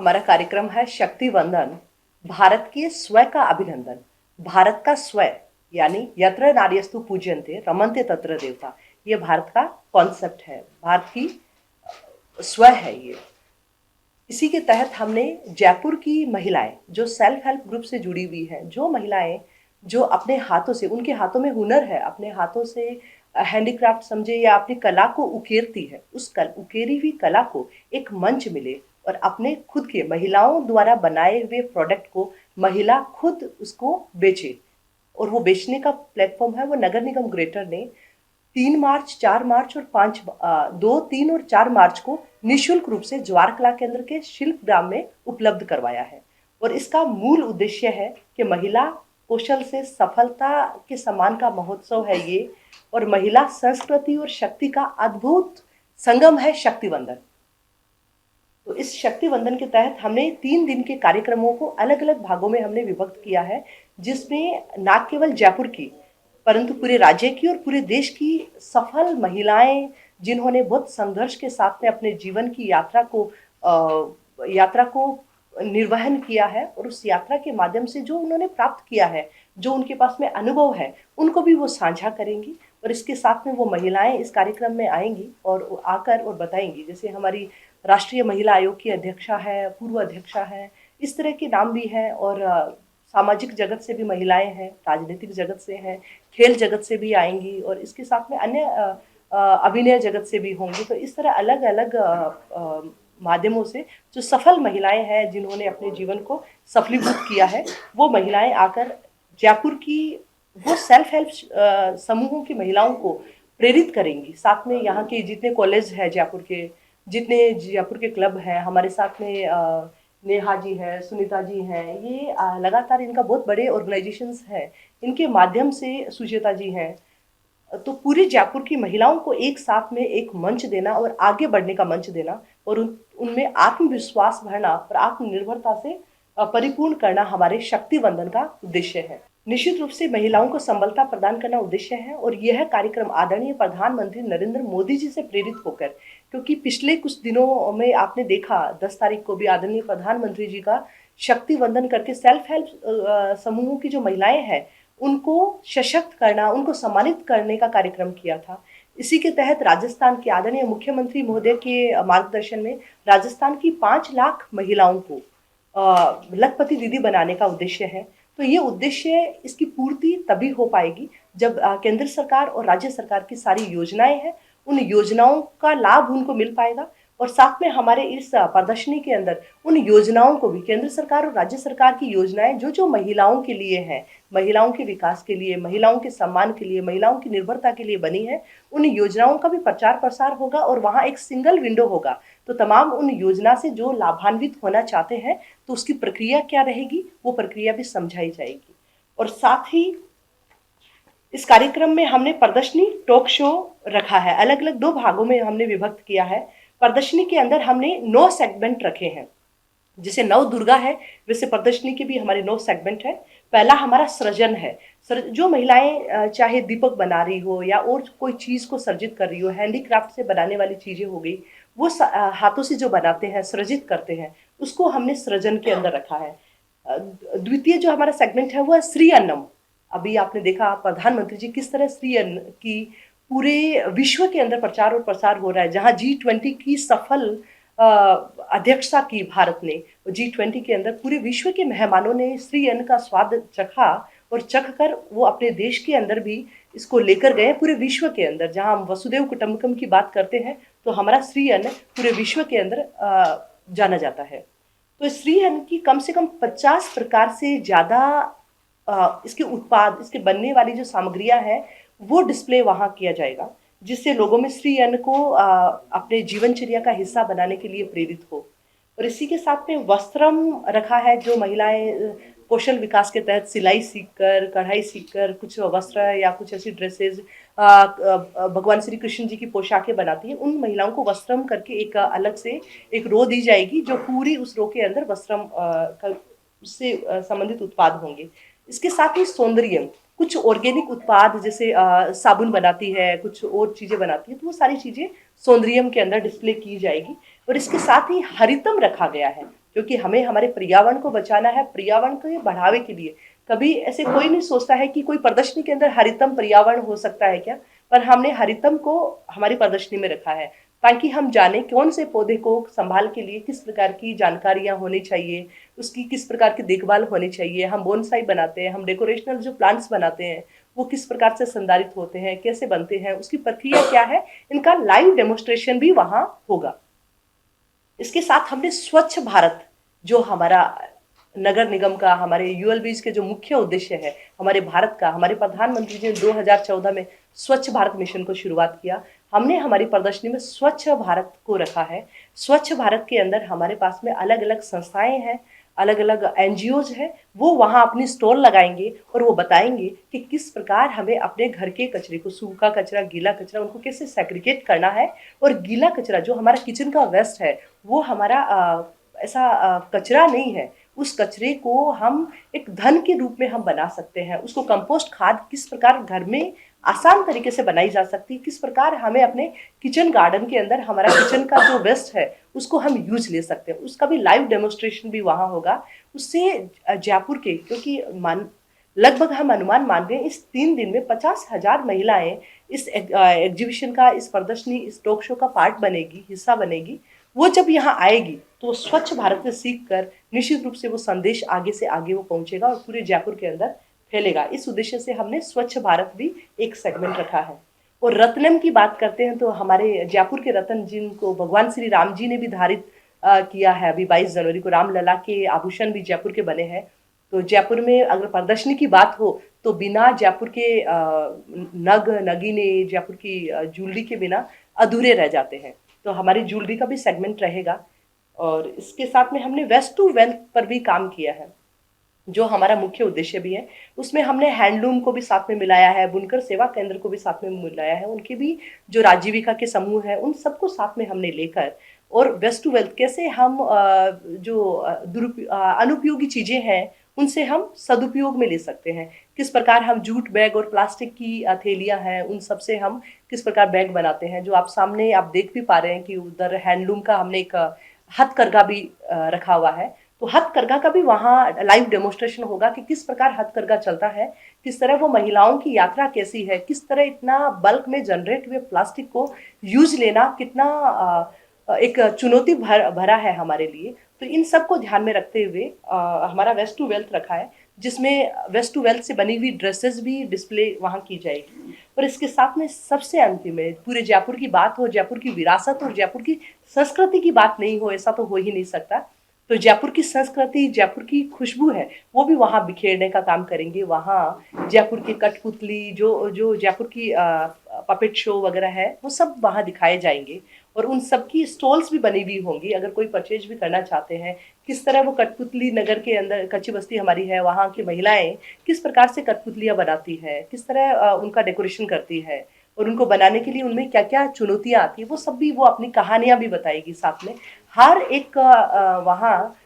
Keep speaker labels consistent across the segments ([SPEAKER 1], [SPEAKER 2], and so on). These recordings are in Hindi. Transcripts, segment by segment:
[SPEAKER 1] हमारा कार्यक्रम है शक्ति वंदन, भारत के स्व का अभिनंदन। भारत का स्व यानी यत्र नार्यस्तु पूज्यन्ते रमन्ते तत्र देवता, ये भारत का कॉन्सेप्ट है, भारत की स्व है ये। इसी के तहत हमने जयपुर की महिलाएं जो सेल्फ हेल्प ग्रुप से जुड़ी हुई हैं, जो महिलाएं जो अपने हाथों से, उनके हाथों में हुनर है, अपने हाथों से हैंडीक्राफ्ट समझे या अपनी कला को उकेरती है, उकेरी हुई कला को एक मंच मिले और अपने खुद के महिलाओं द्वारा बनाए हुए प्रोडक्ट को महिला खुद उसको बेचे। और वो बेचने का प्लेटफॉर्म है वो नगर निगम ग्रेटर ने 3 मार्च, 4 मार्च और 2, 3 और 4 मार्च को निःशुल्क रूप से ज्वार कला केंद्र के शिल्प ग्राम में उपलब्ध करवाया है। और इसका मूल उद्देश्य है कि महिला कौशल से सफलता के सम्मान का महोत्सव है ये, और महिला संस्कृति और शक्ति का अद्भुत संगम है शक्ति वंदन। तो इस शक्ति वंदन के तहत हमने 3 दिन के कार्यक्रमों को अलग अलग भागों में हमने विभक्त किया है, जिसमें न केवल जयपुर की परंतु पूरे राज्य की और पूरे देश की सफल महिलाएं, जिन्होंने बहुत संघर्ष के साथ में अपने जीवन की यात्रा को निर्वहन किया है, और उस यात्रा के माध्यम से जो उन्होंने प्राप्त किया है, जो उनके पास में अनुभव है, उनको भी वो साझा करेंगी। और इसके साथ में वो महिलाएं इस कार्यक्रम में आएंगी और आकर और बताएंगी। जैसे हमारी राष्ट्रीय महिला आयोग की अध्यक्षा है, पूर्व अध्यक्षा है, इस तरह के नाम भी हैं। और सामाजिक जगत से भी महिलाएं हैं, राजनीतिक जगत से हैं, खेल जगत से भी आएंगी, और इसके साथ में अन्य अभिनय जगत से भी होंगी। तो इस तरह अलग अलग माध्यमों से जो सफल महिलाएं हैं, जिन्होंने अपने जीवन को सफलीभूत किया है, वो महिलाएं आकर जयपुर की वो सेल्फ हेल्प समूहों की महिलाओं को प्रेरित करेंगी। साथ में यहाँ के जितने कॉलेज है जयपुर के, जितने जयपुर के क्लब हैं, हमारे साथ में नेहा जी है, सुनीता जी हैं, ये लगातार इनका बहुत बड़े ऑर्गेनाइजेशंस हैं, इनके माध्यम से सुचेता जी हैं। तो पूरी जयपुर की महिलाओं को एक साथ में एक मंच देना और आगे बढ़ने का मंच देना, और उनमें आत्मविश्वास भरना और आत्मनिर्भरता से परिपूर्ण करना हमारे शक्ति वंदन का उद्देश्य है। निश्चित रूप से महिलाओं को संबलता प्रदान करना उद्देश्य है, और यह कार्यक्रम आदरणीय प्रधानमंत्री नरेंद्र मोदी जी से प्रेरित होकर, क्योंकि पिछले कुछ दिनों में आपने देखा 10 तारीख को भी आदरणीय प्रधानमंत्री जी का शक्ति वंदन करके सेल्फ हेल्प समूहों की जो महिलाएं हैं उनको सशक्त करना, उनको सम्मानित करने का कार्यक्रम किया था। इसी के तहत राजस्थान के आदरणीय मुख्यमंत्री महोदय के मार्गदर्शन में राजस्थान की 5 लाख महिलाओं को लखपति दीदी बनाने का उद्देश्य है। तो ये उद्देश्य, इसकी पूर्ति तभी हो पाएगी जब केंद्र सरकार और राज्य सरकार की सारी योजनाएं हैं, उन योजनाओं का लाभ उनको मिल पाएगा। और साथ में हमारे इस प्रदर्शनी के अंदर उन योजनाओं को भी, केंद्र सरकार और राज्य सरकार की योजनाएं जो जो महिलाओं के लिए हैं, महिलाओं के विकास के लिए, महिलाओं के सम्मान के लिए, महिलाओं की निर्भरता के लिए बनी है, उन योजनाओं का भी प्रचार प्रसार होगा। और वहाँ एक सिंगल विंडो होगा, तो तमाम उन योजना से जो लाभान्वित होना चाहते हैं, तो उसकी प्रक्रिया क्या रहेगी, वो प्रक्रिया भी समझाई जाएगी। और साथ ही इस कार्यक्रम में हमने प्रदर्शनी टॉक शो रखा है, अलग अलग 2 भागों में हमने विभक्त किया है। प्रदर्शनी के अंदर हमने 9 सेगमेंट रखे हैं, जैसे नव दुर्गा है वैसे प्रदर्शनी के भी हमारे 9 सेगमेंट है। पहला हमारा सृजन है, जो महिलाएं चाहे दीपक बना रही हो या और कोई चीज को सर्जित कर रही हो, हैंडीक्राफ्ट से बनाने वाली चीजें हो गई, वो हाथों से जो बनाते हैं, सृजित करते हैं, उसको हमने सृजन के अंदर रखा है। द्वितीय जो हमारा सेगमेंट है वो है श्री अन्नम। अभी आपने देखा प्रधानमंत्री जी किस तरह श्री अन्न की पूरे विश्व के अंदर प्रचार और प्रसार हो रहा है, जहां G20 की सफल अध्यक्षता की भारत ने। G20 के अंदर पूरे विश्व के मेहमानों ने श्री अन्न का स्वाद चखा, और चख कर वो अपने देश के अंदर भी इसको लेकर गए पूरे विश्व के अंदर। जहां हम वसुदेव कुटुंबकम की बात करते हैं, तो हमारा श्री अन्न पूरे विश्व के अंदर जाना जाता है। तो श्री अन्न की कम से कम 50 प्रकार से ज़्यादा इसके उत्पाद, इसके बनने वाली जो सामग्रियां हैं, वो डिस्प्ले वहाँ किया जाएगा, जिससे लोगों में श्री अन्न को अपने जीवनचर्या का हिस्सा बनाने के लिए प्रेरित हो। और इसी के साथ में वस्त्रम रखा है, जो महिलाएं कौशल विकास के तहत सिलाई सीखकर, कढ़ाई सीखकर कुछ वस्त्र या कुछ ऐसी ड्रेसेस भगवान श्री कृष्ण जी की पोशाकें बनाती हैं, उन महिलाओं को वस्त्रम करके एक अलग से एक रो दी जाएगी, जो पूरी उस रो के अंदर वस्त्रम उससे संबंधित उत्पाद होंगे। इसके साथ ही सौंदर्य, कुछ ऑर्गेनिक उत्पाद जैसे साबुन बनाती है, कुछ और चीज़ें बनाती है, तो वो सारी चीज़ें सौंदर्यम के अंदर डिस्प्ले की जाएगी। और इसके साथ ही हरितम रखा गया है। क्योंकि हमें हमारे पर्यावरण को बचाना है, पर्यावरण के बढ़ावे के लिए। कभी ऐसे कोई नहीं सोचता है कि कोई प्रदर्शनी के अंदर हरितम पर्यावरण हो सकता है क्या, पर हमने हरितम को हमारी प्रदर्शनी में रखा है ताकि हम जाने कौन से पौधे को संभाल के लिए किस प्रकार की जानकारियां होनी चाहिए, उसकी किस प्रकार की देखभाल होनी चाहिए। हम बोनसाई बनाते हैं, हम डेकोरेशनल जो प्लांट्स बनाते हैं वो किस प्रकार से संधारित होते हैं, कैसे बनते हैं, उसकी प्रक्रिया क्या है, इनका लाइव डेमोस्ट्रेशन भी वहां होगा। इसके साथ हमने स्वच्छ भारत, जो हमारा नगर निगम का, हमारे यूएलबीज के जो मुख्य उद्देश्य है हमारे भारत का, हमारे प्रधानमंत्री जी ने 2014 में स्वच्छ भारत मिशन को शुरुआत किया। हमने हमारी प्रदर्शनी में स्वच्छ भारत को रखा है। स्वच्छ भारत के अंदर हमारे पास में अलग अलग संस्थाएं हैं, अलग अलग एनजीओज हैं, वो वहाँ अपनी स्टॉल लगाएंगे और वो बताएंगे कि किस प्रकार हमें अपने घर के कचरे को, सूखा कचरा, गीला कचरा, उनको कैसे सेग्रीगेट करना है। और गीला कचरा जो हमारा किचन का वेस्ट है वो हमारा ऐसा कचरा नहीं है, उस कचरे को हम एक धन के रूप में हम बना सकते हैं। उसको कंपोस्ट खाद किस प्रकार घर में आसान तरीके से बनाई जा सकती है, किस प्रकार हमें अपने किचन गार्डन के अंदर हमारा किचन का जो वेस्ट है उसको हम यूज ले सकते हैं, उसका भी लाइव डेमोस्ट्रेशन भी वहाँ होगा। उससे जयपुर के, क्योंकि मान लगभग हम अनुमान मान रहे हैं इस 3 दिन में 50,000 महिलाएं इस एग्जीबिशन का, इस प्रदर्शनी, इस टॉक शो का पार्ट बनेगी, हिस्सा बनेगी। वो जब यहाँ आएगी तो स्वच्छ भारत से सीख कर निश्चित रूप से वो संदेश आगे से आगे वो पहुंचेगा और पूरे जयपुर के अंदर फैलेगा। इस उद्देश्य से हमने स्वच्छ भारत भी एक सेगमेंट रखा है। और रत्नम की बात करते हैं तो हमारे जयपुर के रत्न जिनको भगवान श्री राम जी ने भी धारित किया है, अभी 22 जनवरी को रामलला के आभूषण भी जयपुर के बने हैं। तो जयपुर में अगर प्रदर्शनी की बात हो तो बिना जयपुर के नगीने, जयपुर की ज्वेलरी के बिना अधूरे रह जाते हैं। तो हमारी ज्वेलरी का भी सेगमेंट रहेगा। और इसके साथ में हमने वेस्ट टू वेल्थ पर भी काम किया है, जो हमारा मुख्य उद्देश्य भी है। उसमें हमने हैंडलूम को भी साथ में मिलाया है, बुनकर सेवा केंद्र को भी साथ में मिलाया है, उनके भी जो राजीविका के समूह है उन सबको साथ में हमने लेकर, और वेस्ट टू वेल्थ कैसे हम जो अनुपयोगी चीजें हैं उनसे हम सदुपयोग में ले सकते हैं, किस प्रकार हम जूट बैग और प्लास्टिक की थैलियां हैं उन सब से हम किस प्रकार बैग बनाते हैं। जो आप सामने आप देख भी पा रहे हैं कि उधर हैंडलूम का हमने एक हथकरघा भी रखा हुआ है। तो हथकरघा का भी वहाँ लाइव डेमोस्ट्रेशन होगा कि किस प्रकार हथकरघा चलता है, किस तरह वो महिलाओं की यात्रा कैसी है, किस तरह इतना बल्क में जनरेट हुए प्लास्टिक को यूज लेना कितना एक चुनौती भरा है हमारे लिए। तो इन सब को ध्यान में रखते हुए हमारा वेस्ट टू वेल्थ रखा है, जिसमें वेस्ट टू वेल्थ से बनी हुई ड्रेसेस भी डिस्प्ले वहाँ की जाएगी। और इसके साथ में सबसे अंतिम में पूरे जयपुर की बात हो, जयपुर की विरासत और जयपुर की संस्कृति की बात नहीं हो, ऐसा तो हो ही नहीं सकता। तो जयपुर की संस्कृति, जयपुर की खुशबू है वो भी वहाँ बिखेरने का काम करेंगे। वहाँ जयपुर की कठपुतली, जो जो जयपुर की पपेट शो वगैरह है वो सब वहाँ दिखाए जाएंगे। और उन सब की स्टॉल्स भी बनी हुई होंगी, अगर कोई परचेज भी करना चाहते हैं, किस तरह वो कठपुतली नगर के अंदर, कच्ची बस्ती हमारी है, वहाँ की महिलाएं किस प्रकार से कठपुतलियाँ बनाती है, किस तरह उनका डेकोरेशन करती है, और उनको बनाने के लिए उनमें क्या क्या चुनौतियाँ आती है, वो सब भी वो अपनी कहानियाँ भी बताएगी साथ में। हर एक वहाँ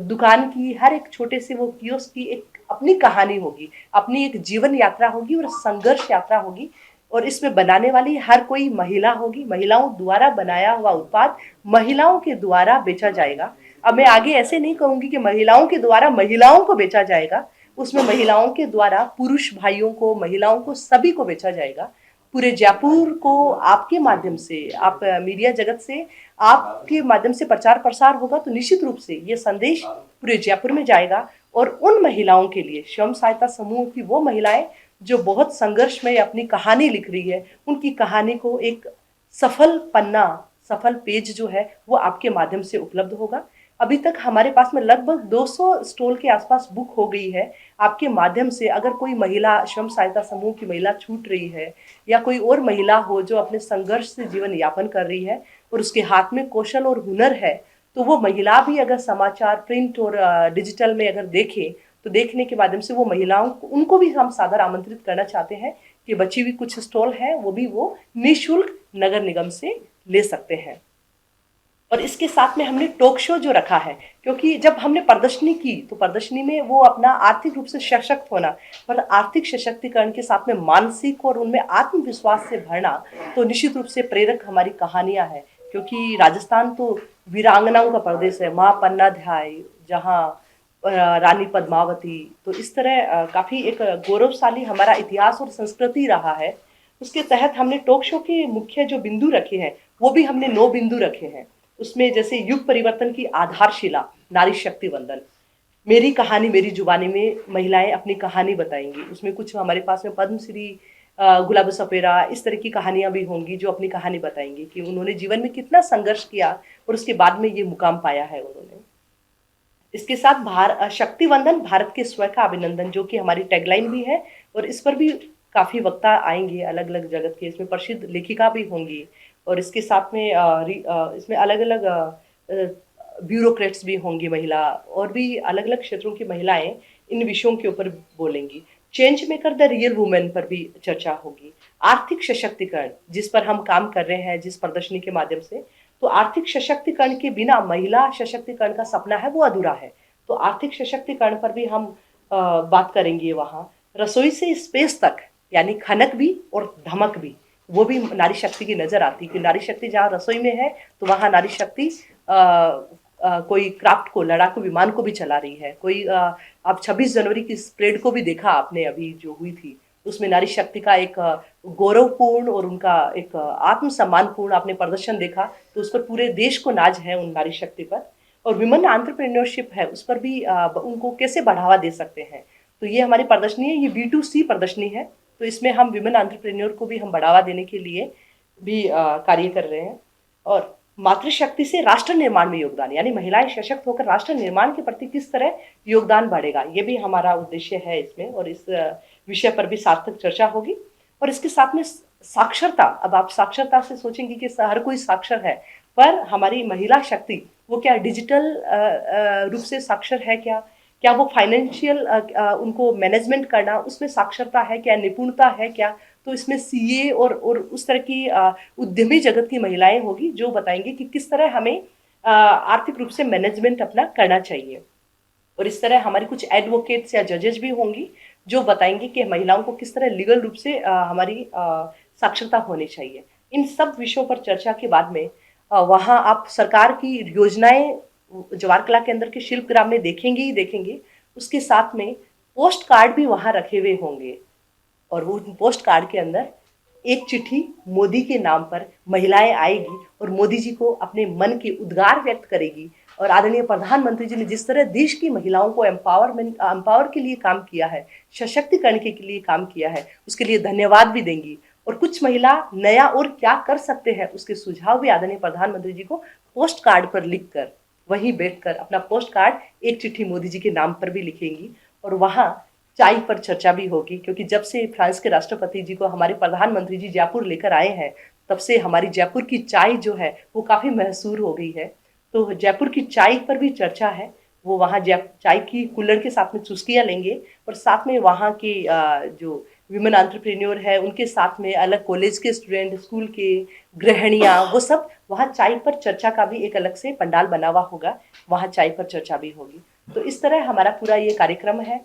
[SPEAKER 1] दुकान की, हर एक छोटे से वो कियोस्क की एक अपनी कहानी होगी, अपनी एक जीवन यात्रा होगी और संघर्ष यात्रा होगी। और इसमें बनाने वाली हर कोई महिला होगी, महिलाओं द्वारा बनाया हुआ उत्पाद महिलाओं के द्वारा बेचा जाएगा। अब मैं आगे ऐसे नहीं कहूंगी कि महिलाओं के द्वारा महिलाओं को बेचा जाएगा, उसमें महिलाओं के द्वारा पुरुष भाइयों को, महिलाओं को, सभी को बेचा जाएगा। पूरे जयपुर को आपके माध्यम से, आप मीडिया जगत से, आपके माध्यम से प्रचार प्रसार होगा तो निश्चित रूप से ये संदेश पूरे जयपुर में जाएगा। और उन महिलाओं के लिए, स्वयं सहायता समूह की वो महिलाएं जो बहुत संघर्ष में अपनी कहानी लिख रही है, उनकी कहानी को एक सफल पन्ना, सफल पेज जो है वो आपके माध्यम से उपलब्ध होगा। अभी तक हमारे पास में लगभग 200 स्टॉल के आसपास बुक हो गई है। आपके माध्यम से अगर कोई महिला, स्वयं सहायता समूह की महिला छूट रही है, या कोई और महिला हो जो अपने संघर्ष से जीवन यापन कर रही है और उसके हाथ में कौशल और हुनर है, तो वो महिला भी अगर समाचार प्रिंट और डिजिटल में अगर देखें तो देखने के माध्यम से वो महिलाओं को, उनको भी हम सादर आमंत्रित करना चाहते हैं कि बची हुई कुछ स्टॉल है वो भी वो निःशुल्क नगर निगम से ले सकते हैं। और इसके साथ में हमने टॉक शो जो रखा है, क्योंकि जब हमने प्रदर्शनी की तो प्रदर्शनी में वो अपना आर्थिक रूप से सशक्त होना, मतलब आर्थिक सशक्तिकरण के साथ में मानसिक और उनमें आत्मविश्वास से भरना, तो निश्चित रूप से प्रेरक हमारी कहानियां हैं। क्योंकि राजस्थान तो वीरांगनाओं का प्रदेश है, माँ पन्नाध्याय, जहाँ रानी पद्मावती, तो इस तरह काफ़ी एक गौरवशाली हमारा इतिहास और संस्कृति रहा है। उसके तहत हमने टॉक शो के मुख्य जो बिंदु रखे हैं, वो भी हमने 9 बिंदु रखे हैं। उसमें जैसे युग परिवर्तन की आधारशिला, नारी शक्ति वंदन, मेरी कहानी मेरी जुबानी में महिलाएं अपनी कहानी बताएंगी। उसमें कुछ हमारे पास में पद्मश्री गुलाब सपेरा इस तरह की कहानियां भी होंगी जो अपनी कहानी बताएंगी कि उन्होंने जीवन में कितना संघर्ष किया और उसके बाद में ये मुकाम पाया है उन्होंने। इसके साथ शक्ति वंदन, भारत के स्वयं का अभिनंदन, जो कि हमारी टैगलाइन भी है, और इस पर भी काफी वक्ता आएंगे अलग अलग जगत के। इसमें प्रसिद्ध लेखिका भी होंगी, और इसके साथ में इसमें अलग अलग ब्यूरोक्रेट्स भी होंगी, महिला और भी अलग अलग क्षेत्रों की महिलाएं इन विषयों के ऊपर बोलेंगी। Change maker the real women पर भी चर्चा होगी। आर्थिक सशक्तिकरण, जिस पर हम काम कर रहे हैं जिस प्रदर्शनी के माध्यम से, तो आर्थिक सशक्तिकरण के बिना महिला सशक्तिकरण का सपना है वो अधूरा है। तो आर्थिक सशक्तिकरण पर भी हम बात करेंगे वहाँ। रसोई से स्पेस तक, यानी खनक भी और धमक भी, वो भी नारी शक्ति की नजर आती है कि नारी शक्ति जहाँ रसोई में है तो वहाँ नारी शक्ति कोई क्राफ्ट को, लड़ाकू विमान को भी चला रही है। कोई आप 26 जनवरी की परेड को भी देखा आपने अभी जो हुई थी, उसमें नारी शक्ति का एक गौरवपूर्ण और उनका एक आत्मसम्मानपूर्ण आपने प्रदर्शन देखा, तो उस पर पूरे देश को नाज है उन नारी शक्ति पर। और विमेन एंटरप्रेन्योरशिप है, उस पर भी उनको कैसे बढ़ावा दे सकते हैं। तो ये हमारी प्रदर्शनी है, ये B2C प्रदर्शनी है, तो इसमें हम विमेन एंटरप्रेन्योर को भी हम बढ़ावा देने के लिए भी कार्य कर रहे हैं। और मातृशक्ति से राष्ट्र निर्माण में योगदान, यानी महिलाएं सशक्त होकर राष्ट्र निर्माण के प्रति किस तरह योगदान बढ़ेगा, ये भी हमारा उद्देश्य है इसमें। और इस विषय पर भी सार्थक चर्चा होगी। और इसके साथ में साक्षरता, अब आप साक्षरता से सोचेंगे कि हर कोई साक्षर है, पर हमारी महिला शक्ति वो क्या डिजिटल रूप से साक्षर है, क्या वो फाइनेंशियल उनको मैनेजमेंट करना उसमें साक्षरता है क्या, निपुणता है क्या। तो इसमें CA और उस तरह की उद्यमी जगत की महिलाएं होगी जो बताएंगी कि किस तरह हमें आर्थिक रूप से मैनेजमेंट अपना करना चाहिए। और इस तरह हमारी कुछ एडवोकेट्स या जजेस भी होंगी जो बताएंगी कि महिलाओं को किस तरह लीगल रूप से हमारी साक्षरता होनी चाहिए। इन सब विषयों पर चर्चा के बाद में वहाँ आप सरकार की योजनाएं जवाहर कला केंद्र के शिल्प ग्राम में देखेंगे ही देखेंगे। उसके साथ में पोस्ट कार्ड भी वहाँ रखे हुए होंगे, और वो पोस्ट कार्ड के अंदर एक चिट्ठी मोदी के नाम पर महिलाएं आएगी और मोदी जी को अपने मन के उद्गार व्यक्त करेगी। और आदरणीय प्रधानमंत्री जी ने जिस तरह देश की महिलाओं को एम्पावर के लिए काम किया है, सशक्तिकरण के लिए काम किया है, उसके लिए धन्यवाद भी देंगी। और कुछ महिला नया और क्या कर सकते हैं उसके सुझाव भी आदरणीय प्रधानमंत्री जी को पोस्ट कार्ड पर लिखकर, वहीं बैठकर अपना पोस्ट कार्ड एक चिट्ठी मोदी जी के नाम पर भी लिखेंगी। और वहाँ चाय पर चर्चा भी होगी, क्योंकि जब से फ्रांस के राष्ट्रपति जी को हमारे प्रधानमंत्री जी जयपुर लेकर आए हैं, तब से हमारी जयपुर की चाय जो है वो काफ़ी मशहूर हो गई है। तो जयपुर की चाय पर भी चर्चा है। वो वहाँ चाय की कुल्हड़ के साथ में चुस्कियाँ लेंगे, और साथ में वहाँ के जो विमेन एंटरप्रेन्योर है उनके साथ में अलग कॉलेज के स्टूडेंट, स्कूल के गृहिणियाँ, वो सब वहाँ चाय पर चर्चा का भी एक अलग से पंडाल बना हुआ होगा, वहाँ चाय पर चर्चा भी होगी। तो इस तरह हमारा पूरा ये कार्यक्रम है।